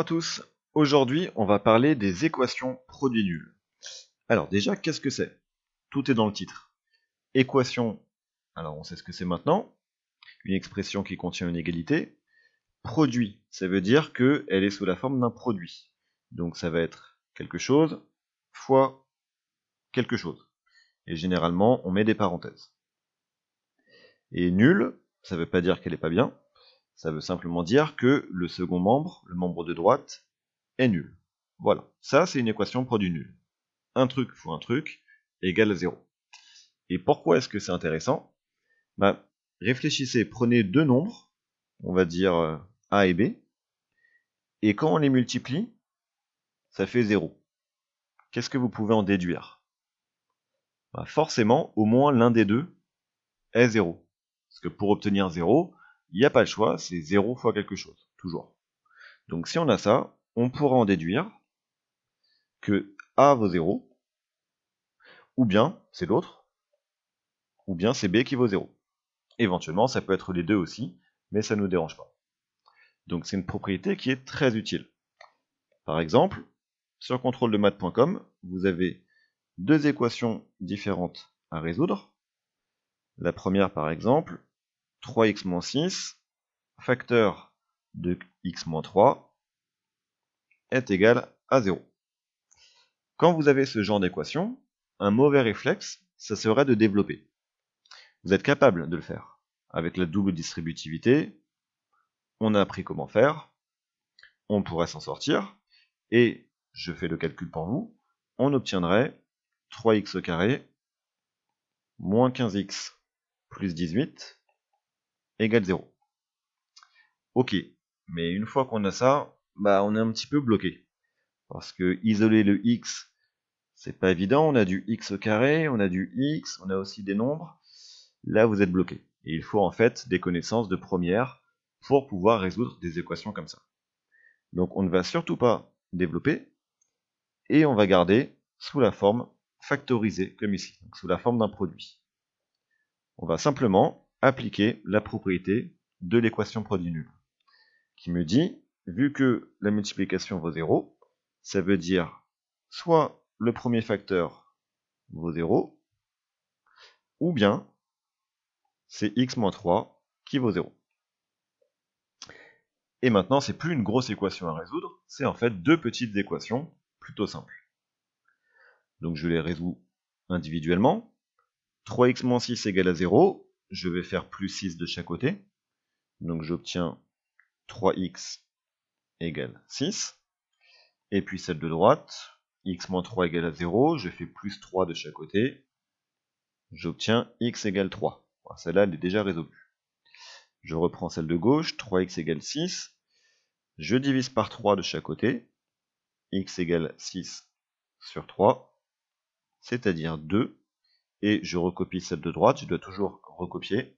Bonjour à tous, aujourd'hui on va parler des équations produits nuls. Alors déjà, qu'est-ce que c'est? Tout est dans le titre. Équation, alors on sait ce que c'est maintenant, une expression qui contient une égalité. Produit, ça veut dire qu'elle est sous la forme d'un produit. Donc ça va être quelque chose fois quelque chose. Et généralement on met des parenthèses. Et nul, ça veut pas dire qu'elle est pas bien, ça veut simplement dire que le second membre, le membre de droite, est nul. Voilà, ça c'est une équation produit nul. Un truc fois un truc égale 0. Et pourquoi est-ce que c'est intéressant? Réfléchissez, prenez deux nombres, on va dire A et B, et quand on les multiplie, ça fait 0. Qu'est-ce que vous pouvez en déduire? Forcément, au moins l'un des deux est 0. Parce que pour obtenir 0, il n'y a pas le choix, c'est 0 fois quelque chose, toujours. Donc si on a ça, on pourra en déduire que A vaut 0, ou bien c'est l'autre, ou bien c'est B qui vaut 0. Éventuellement, ça peut être les deux aussi, mais ça ne nous dérange pas. Donc c'est une propriété qui est très utile. Par exemple, sur contrôle-de-maths.com, vous avez deux équations différentes à résoudre. La première, par exemple, 3x moins 6, facteur de x moins 3, est égal à 0. Quand vous avez ce genre d'équation, un mauvais réflexe, ça serait de développer. Vous êtes capable de le faire. Avec la double distributivité, on a appris comment faire, on pourrait s'en sortir, et je fais le calcul pour vous, on obtiendrait 3x au carré moins 15x plus 18 égale 0. Ok, mais une fois qu'on a ça, on est un petit peu bloqué. Parce que isoler le x, c'est pas évident, on a du x au carré, on a du x, on a aussi des nombres. Là, vous êtes bloqué. Et il faut en fait des connaissances de première pour pouvoir résoudre des équations comme ça. Donc on ne va surtout pas développer, et on va garder sous la forme factorisée, comme ici, donc sous la forme d'un produit. On va simplement appliquer la propriété de l'équation produit nul, qui me dit, vu que la multiplication vaut 0, ça veut dire soit le premier facteur vaut 0, ou bien c'est x moins 3 qui vaut 0. Et maintenant, c'est plus une grosse équation à résoudre, c'est en fait deux petites équations plutôt simples. Donc je les résous individuellement. 3x moins 6 égale à 0, je vais faire plus 6 de chaque côté. Donc j'obtiens 3x égale 6. Et puis celle de droite, x moins 3 égale à 0, je fais plus 3 de chaque côté. J'obtiens x égale 3. Celle-là, elle est déjà résolue. Je reprends celle de gauche, 3x égale 6. Je divise par 3 de chaque côté. X égale 6 sur 3, c'est-à-dire 2. Et je recopie celle de droite, je dois toujours recopier.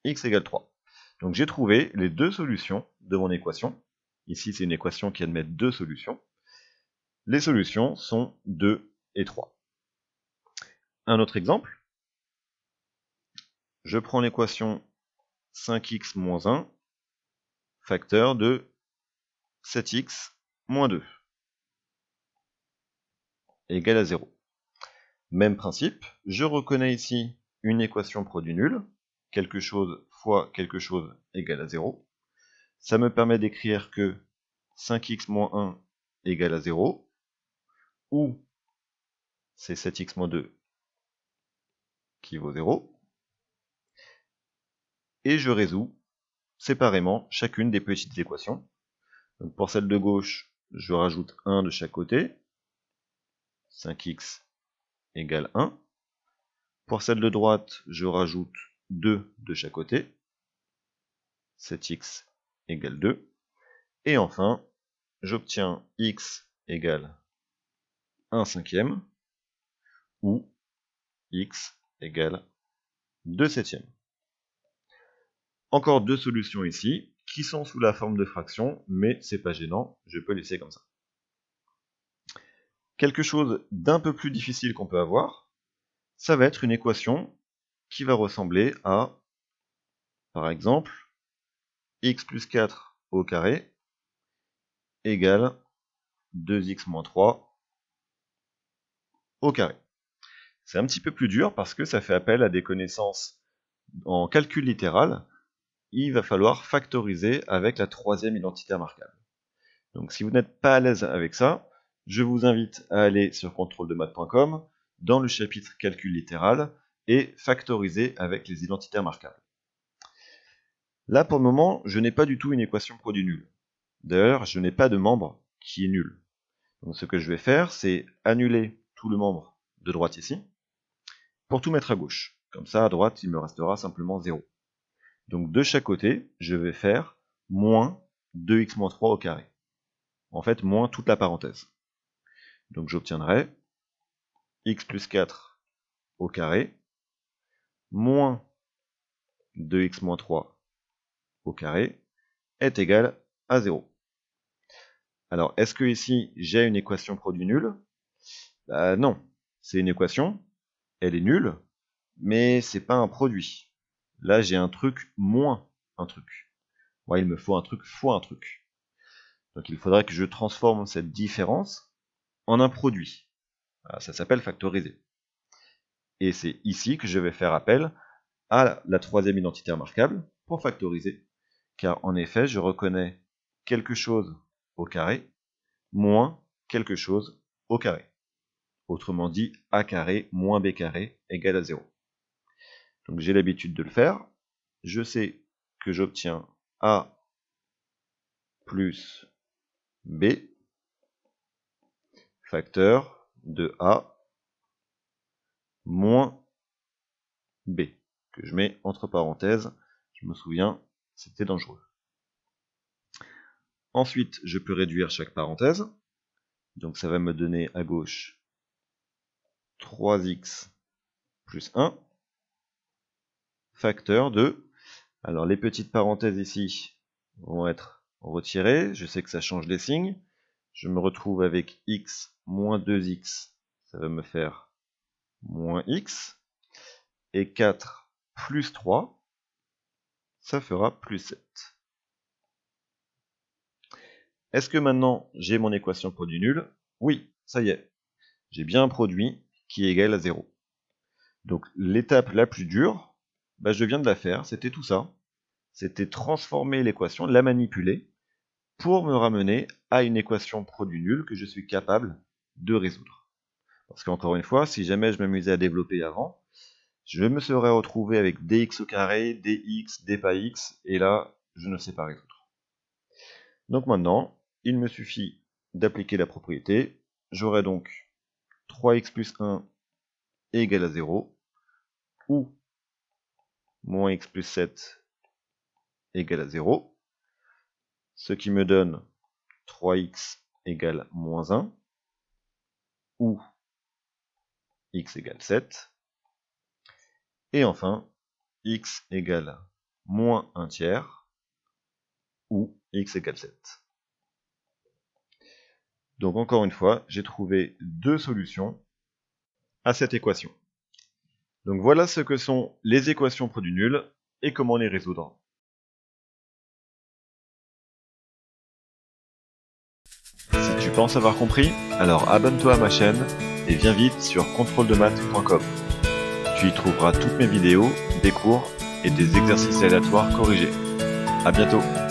X égale 3. Donc j'ai trouvé les deux solutions de mon équation. Ici, c'est une équation qui admet deux solutions. Les solutions sont 2 et 3. Un autre exemple. Je prends l'équation 5x moins 1, facteur de 7x moins 2, égale à 0. Même principe, je reconnais ici une équation produit nul, quelque chose fois quelque chose égale à 0. Ça me permet d'écrire que 5x moins 1 égale à 0, ou c'est 7x moins 2 qui vaut 0. Et je résous séparément chacune des petites équations. Donc pour celle de gauche, je rajoute 1 de chaque côté. 5x égale 1. Pour celle de droite, je rajoute 2 de chaque côté. 7x égale 2. Et enfin, j'obtiens x égale 1 cinquième, ou x égale 2 septièmes. Encore deux solutions ici, qui sont sous la forme de fractions, mais c'est pas gênant, je peux laisser comme ça. Quelque chose d'un peu plus difficile qu'on peut avoir, ça va être une équation qui va ressembler à, par exemple, x plus 4 au carré égale 2x moins 3 au carré. C'est un petit peu plus dur parce que ça fait appel à des connaissances en calcul littéral. Il va falloir factoriser avec la troisième identité remarquable. Donc si vous n'êtes pas à l'aise avec ça, je vous invite à aller sur contrôledemaths.com dans le chapitre calcul littéral et factoriser avec les identités remarquables. Là pour le moment, je n'ai pas du tout une équation produit nul. D'ailleurs, je n'ai pas de membre qui est nul. Donc ce que je vais faire, c'est annuler tout le membre de droite ici, pour tout mettre à gauche. Comme ça, à droite, il me restera simplement 0. Donc de chaque côté, je vais faire moins 2x moins 3 au carré. En fait, moins toute la parenthèse. Donc j'obtiendrai x plus 4 au carré, moins 2x moins 3 au carré, est égal à 0. Alors, est-ce que ici, j'ai une équation produit nulle? Non, c'est une équation, elle est nulle, mais c'est pas un produit. Là, j'ai un truc moins un truc. Moi, il me faut un truc fois un truc. Donc il faudrait que je transforme cette différence en un produit. Voilà, ça s'appelle factoriser. Et c'est ici que je vais faire appel à la troisième identité remarquable pour factoriser. Car en effet, je reconnais quelque chose au carré moins quelque chose au carré. Autrement dit, a carré moins b carré égale à 0. Donc j'ai l'habitude de le faire. Je sais que j'obtiens a plus b facteur de a moins b, que je mets entre parenthèses. Je me souviens, c'était dangereux. Ensuite, je peux réduire chaque parenthèse. Donc ça va me donner à gauche 3x plus 1 facteur de... Alors les petites parenthèses ici vont être retirées. Je sais que ça change les signes. Je me retrouve avec x moins 2x. Ça va me faire moins x. Et 4 plus 3, ça fera plus 7. Est-ce que maintenant j'ai mon équation produit nul? Oui, ça y est. J'ai bien un produit qui est égal à 0. Donc l'étape la plus dure, je viens de la faire, c'était tout ça. C'était transformer l'équation, la manipuler, pour me ramener à une équation produit nul que je suis capable de résoudre. Parce qu'encore une fois, si jamais je m'amusais à développer avant, je me serais retrouvé avec dx au carré, dx, d pas x, et là, je ne sais pas résoudre. Donc maintenant, il me suffit d'appliquer la propriété. J'aurai donc 3x plus 1 égale à 0, ou moins x plus 7 égale à 0, ce qui me donne 3x égale moins 1, ou x égale 7, et enfin, x égale moins 1 tiers, ou x égale 7. Donc encore une fois, j'ai trouvé deux solutions à cette équation. Donc voilà ce que sont les équations produit nul et comment les résoudre. Si tu penses avoir compris, alors abonne-toi à ma chaîne et viens vite sur contrôledemaths.com. Tu y trouveras toutes mes vidéos, des cours et des exercices aléatoires corrigés. A bientôt.